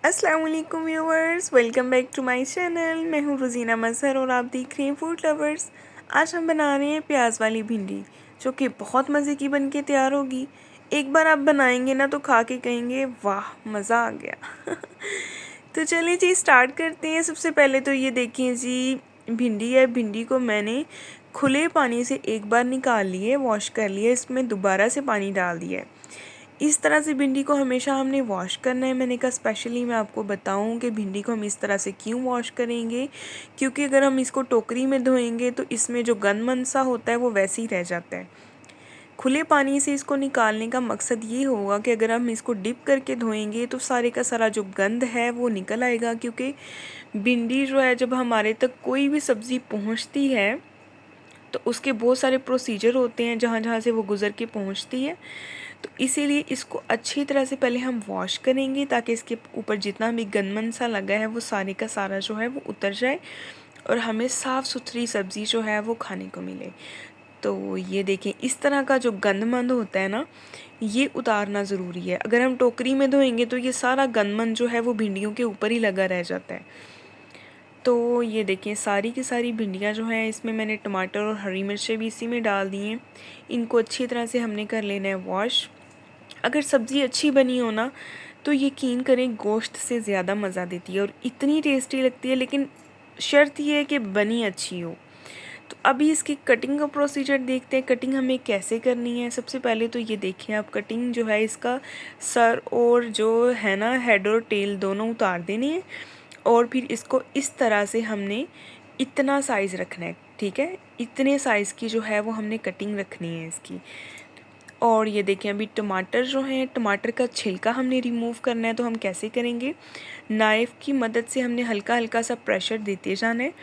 अस्सलाम वालेकुम viewers, welcome back to my channel. मैं हूँ रोज़ीना मज़हर और आप देख रहे हैं फूड लवर्स। आज हम बना रहे हैं प्याज वाली भिंडी, जो कि बहुत मज़े की बन के तैयार होगी। एक बार आप बनाएंगे ना तो खा के कहेंगे वाह मज़ा आ गया। तो चलिए जी स्टार्ट करते हैं। सबसे पहले तो ये देखिए जी, भिंडी है। भिंडी को मैंने खुले पानी से एक बार निकाल लिए, वॉश कर लिए, इसमें दोबारा से पानी डाल दिया है। इस तरह से भिंडी को हमेशा हमने वॉश करना है। मैंने कहा स्पेशली मैं आपको बताऊं कि भिंडी को हम इस तरह से क्यों वॉश करेंगे, क्योंकि अगर हम इसको टोकरी में धोएंगे तो इसमें जो गंद सा होता है वो वैसे ही रह जाता है। खुले पानी से इसको निकालने का मकसद ये होगा कि अगर हम इसको डिप करके धोएंगे तो सारे का सारा जो गंद है वो निकल आएगा। क्योंकि भिंडी जो है, जब हमारे तक कोई भी सब्ज़ी पहुंचती है तो उसके बहुत सारे प्रोसीजर होते हैं जहाँ जहाँ से वो गुज़र के पहुँचती है। तो इसीलिए इसको अच्छी तरह से पहले हम वॉश करेंगे ताकि इसके ऊपर जितना भी गंदमन सा लगा है वो सारे का सारा जो है वो उतर जाए और हमें साफ़ सुथरी सब्ज़ी जो है वो खाने को मिले। तो ये देखें, इस तरह का जो गंदमंद होता है ना, ये उतारना ज़रूरी है। अगर हम टोकरी में धोएंगे तो ये सारा गंदमंद जो है वो भिंडियों के ऊपर ही लगा रह जाता है। तो ये देखिए सारी की सारी भिंडियाँ जो हैं, इसमें मैंने टमाटर और हरी मिर्चें भी इसी में डाल दी हैं। इनको अच्छी तरह से हमने कर लेना है वॉश। अगर सब्ज़ी अच्छी बनी हो ना तो यकीन करें गोश्त से ज़्यादा मज़ा देती है और इतनी टेस्टी लगती है, लेकिन शर्त ये है कि बनी अच्छी हो। तो अभी इसकी कटिंग का प्रोसीजर देखते हैं, कटिंग हमें कैसे करनी है। सबसे पहले तो ये देखिए आप, कटिंग जो है इसका सर और जो है ना हेड और टेल दोनों उतार देने हैं और फिर इसको इस तरह से हमने इतना साइज़ रखना है, ठीक है। इतने साइज़ की जो है वो हमने कटिंग रखनी है इसकी। और ये देखें अभी टमाटर जो हैं, टमाटर का छिलका हमने रिमूव करना है। तो हम कैसे करेंगे, नाइफ़ की मदद से हमने हल्का हल्का सा प्रेशर देते जाना है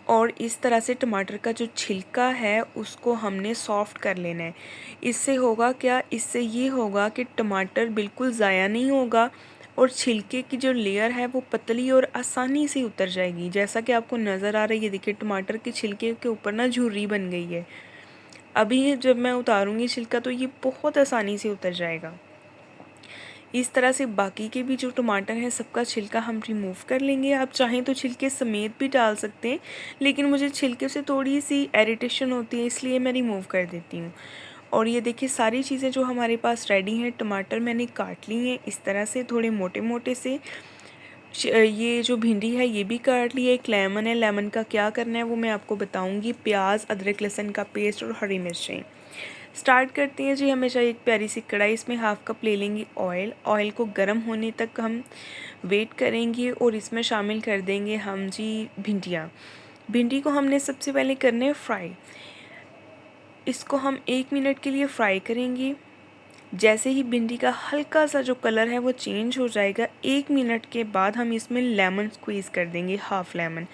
और इस तरह से टमाटर का जो छिलका है उसको हमने सॉफ़्ट कर लेना है। इससे होगा क्या, इससे ये होगा कि टमाटर बिल्कुल ज़ाया नहीं होगा और छिलके की जो लेयर है वो पतली और आसानी से उतर जाएगी। जैसा कि आपको नज़र आ रही है, देखिए टमाटर के छिलके के ऊपर ना झुर्री बन गई है। अभी जब मैं उतारूँगी छिलका तो ये बहुत आसानी से उतर जाएगा। इस तरह से बाकी के भी जो टमाटर हैं सबका छिलका हम रिमूव कर लेंगे। आप चाहें तो छिलके समेत भी डाल सकते हैं, लेकिन मुझे छिलके से थोड़ी सी इरिटेशन होती है इसलिए मैं रिमूव कर देती हूँ। और ये देखिए सारी चीज़ें जो हमारे पास रेडी हैं, टमाटर मैंने काट ली हैं इस तरह से थोड़े मोटे मोटे से। ये जो भिंडी है ये भी काट ली है। एक लेमन है, लेमन का क्या करना है वो मैं आपको बताऊँगी। प्याज, अदरक लहसुन का पेस्ट और हरी मिर्चें। स्टार्ट करते हैं जी। हमेशा एक प्यारी सी कढ़ाई, इसमें हाफ़ कप ले लेंगे ऑयल। ऑयल को गर्म होने तक हम वेट करेंगे और इसमें शामिल कर देंगे हम जी भिंडियाँ। भिंडी को हमने सबसे पहले करना है फ्राई। इसको हम 1 मिनट के लिए फ्राई करेंगे। जैसे ही भिंडी का हल्का सा जो कलर है वो चेंज हो जाएगा, 1 मिनट के बाद हम इसमें लेमन स्क्वीज़ कर देंगे, हाफ़ लेमन।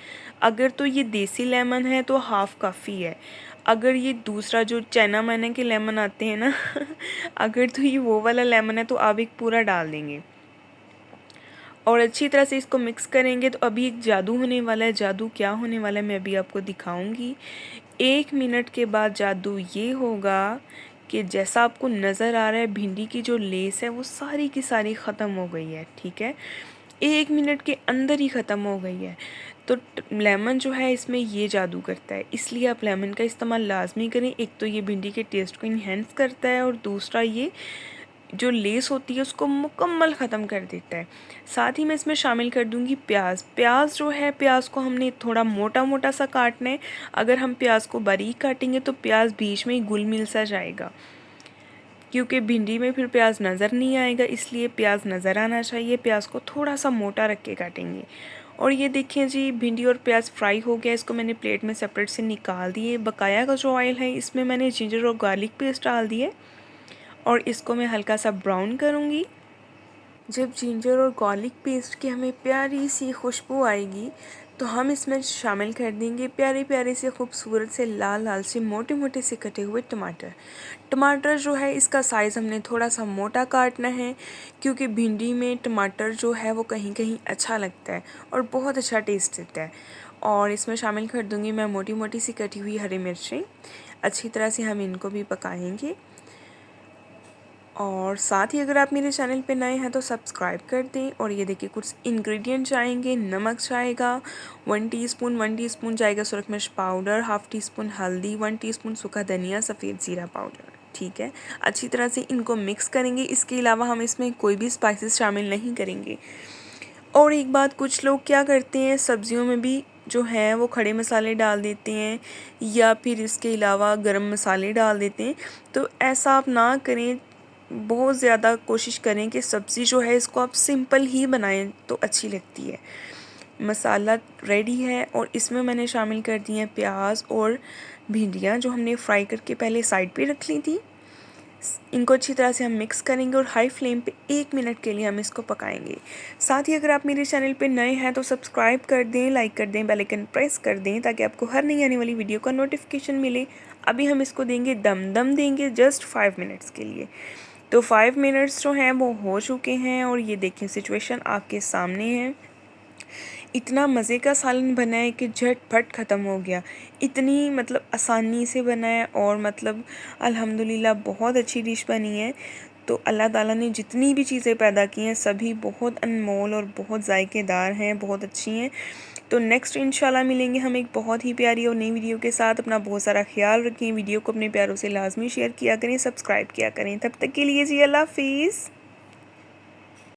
अगर तो ये देसी लेमन है तो हाफ़ काफ़ी है। अगर ये दूसरा जो चाइना माइना के लेमन आते हैं ना अगर तो ये वो वाला लेमन है तो आप एक पूरा डाल देंगे और अच्छी तरह से इसको मिक्स करेंगे। तो अभी एक जादू होने वाला है। जादू क्या होने वाला है मैं अभी आपको दिखाऊंगी। 1 मिनट के बाद जादू ये होगा कि जैसा आपको नज़र आ रहा है भिंडी की जो लेस है वो सारी की सारी ख़त्म हो गई है, ठीक है। 1 मिनट के अंदर ही ख़त्म हो गई है। तो लेमन जो है इसमें ये जादू करता है, इसलिए आप लेमन का इस्तेमाल लाजमी करें। एक तो ये भिंडी के टेस्ट को इन्हेंस करता है और दूसरा ये जो लेस होती है उसको मुकम्मल ख़त्म कर देता है। साथ ही मैं इसमें शामिल कर दूंगी प्याज। प्याज जो है, प्याज को हमने थोड़ा मोटा मोटा सा काटना है। अगर हम प्याज को बारीक काटेंगे तो प्याज बीच में ही घुल मिल सा जाएगा, क्योंकि भिंडी में फिर प्याज नज़र नहीं आएगा, इसलिए प्याज नज़र आना चाहिए। प्याज को थोड़ा सा मोटा रख के काटेंगे। और ये देखिए जी भिंडी और प्याज फ्राई हो गया। इसको मैंने प्लेट में सेपरेट से निकाल दिए। बकाया का जो ऑयल है इसमें मैंने जिंजर और गार्लिक पेस्ट डाल दिए और इसको मैं हल्का सा ब्राउन करूँगी। जब जिंजर और गार्लिक पेस्ट की हमें प्यारी सी खुशबू आएगी तो हम इसमें शामिल कर देंगे प्यारे प्यारे से खूबसूरत से लाल लाल से मोटे मोटे से कटे हुए टमाटर। टमाटर जो है इसका साइज़ हमने थोड़ा सा मोटा काटना है, क्योंकि भिंडी में टमाटर जो है वो कहीं कहीं अच्छा लगता है और बहुत अच्छा टेस्ट देता है। और इसमें शामिल कर दूँगी मैं मोटी मोटी सी कटी हुई हरी मिर्चें। अच्छी तरह से हम इनको भी पकाएंगे और साथ ही अगर आप मेरे चैनल पे नए हैं तो सब्सक्राइब कर दें। और ये देखिए कुछ इंग्रेडिएंट्स आएंगे। नमक जाएगा 1 टीस्पून, 1 टीस्पून जाएगा सुरख मिर्च पाउडर, हाफ़ टीस्पून हल्दी, 1 टीस्पून सूखा धनिया, सफ़ेद ज़ीरा पाउडर। ठीक है, अच्छी तरह से इनको मिक्स करेंगे। इसके अलावा हम इसमें कोई भी स्पाइसेस शामिल नहीं करेंगे। और एक बात, कुछ लोग क्या करते हैं, सब्जियों में भी जो है वो खड़े मसाले डाल देते हैं या फिर इसके अलावा गरम मसाले डाल देते हैं। तो ऐसा आप ना करें। बहुत ज़्यादा कोशिश करें कि सब्ज़ी जो है इसको आप सिंपल ही बनाएं तो अच्छी लगती है। मसाला रेडी है और इसमें मैंने शामिल कर दिए हैं प्याज और भिंडियाँ जो हमने फ्राई करके पहले साइड पे रख ली थी। इनको अच्छी तरह से हम मिक्स करेंगे और हाई फ्लेम पे 1 मिनट के लिए हम इसको पकाएंगे। साथ ही अगर आप मेरे चैनल पे नए हैं तो सब्सक्राइब कर दें, लाइक कर दें, बेल आइकन प्रेस कर दें ताकि आपको हर नई आने वाली वीडियो का नोटिफिकेशन मिले। अभी हम इसको देंगे दम देंगे जस्ट 5 मिनट्स के लिए। तो 5 मिनट्स जो हैं वो हो चुके हैं और ये देखें सिचुएशन आपके सामने है। इतना मज़े का सालन बना है कि झटपट ख़त्म हो गया। इतनी मतलब आसानी से बना है और मतलब अल्हम्दुलिल्लाह बहुत अच्छी डिश बनी है। तो अल्लाह ताला ने जितनी भी चीज़ें पैदा की हैं सभी बहुत अनमोल और बहुत जायकेदार हैं, बहुत अच्छी हैं। तो नेक्स्ट इंशाल्लाह मिलेंगे हम एक बहुत ही प्यारी और नई वीडियो के साथ। अपना बहुत सारा ख्याल रखें। वीडियो को अपने प्यारों से लाजमी शेयर किया करें, सब्सक्राइब किया करें। तब तक के लिए जी अल्लाह हाफ़िज़।